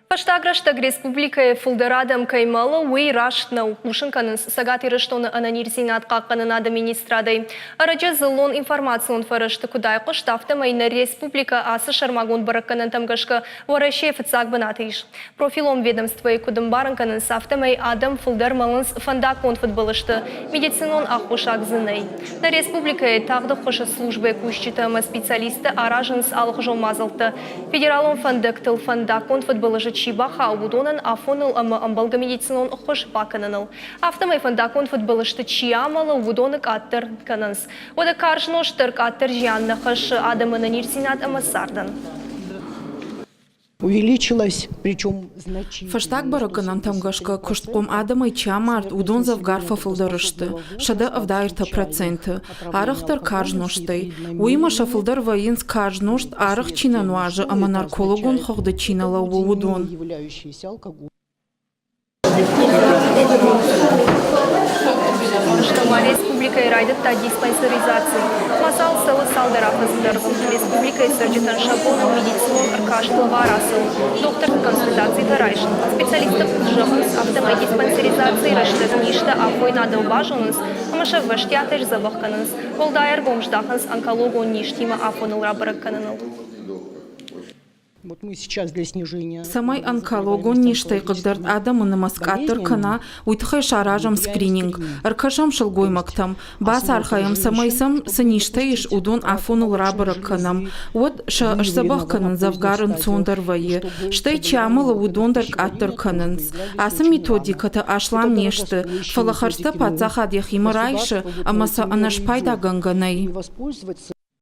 Паштаграштаг республика фулдарадам каймалы уй раштна укушынканын сагати раштоны ананирзинат қаққанынады министрадай. Арача зылон информацион фарышты кудайқы штафтамайны республика асы шармагон баракканын тамгашка варашев цак банатыш. Профилом ведомства и кудымбарынканын сафтамай адам фулдар малынс фандакон футболышты медицинон ақушак зынай. На республика тағды қошы службы кушчитама специалисты аражынс алық жомазылты. Федералон фандактыл фандакон футболышы Чибаха удонан афоныл амбалга медицинон хош пакананыл. Автомай фандакон футболышты чиамалы удонок аттыр кананс. Ода каршноштырк аттыр жианна хош адамына нирсинат амасардан. Увеличилось, причем значительно. Фаштаг бараканан тамгашка куштком адамай чамарт удонзав гарфа фылдарышты. Шада авдайрта проценты. Арахтар каржноштай. Уимаша фылдар воинс каржношт арах чинануажы, ама наркологун хогда чинала удон. Республика и райдет та диспансеризации. Масал салы салдарафаздар. Республика и сърджитан шабону медицинон аркаштыл варасыл. Доктор консультации тарайшын. Специалистов жахынс автомай диспансеризации раштет ништа афой надыл важыныз. Амаша ваштятыш завахканыз. Волдайр бомждахынс онкологу ништима афоныл рабаракканыныл. Вот мы сейчас для снижения. Самай онкологу ништай кыгдарт адамын маскаттыр кана уйтхай шаражам скрининг. Аркашам шылгоймактам. Бас архаям самайсам саништайш удон афонул рабаракканам. Вот шабахканын завгарын цондарвайы. Штай чамыла удондарк аттырканынс. Асы методиката ашлам нешты. Фалахарста пацаха дехимарайшы, амаса анашпайда ганганай.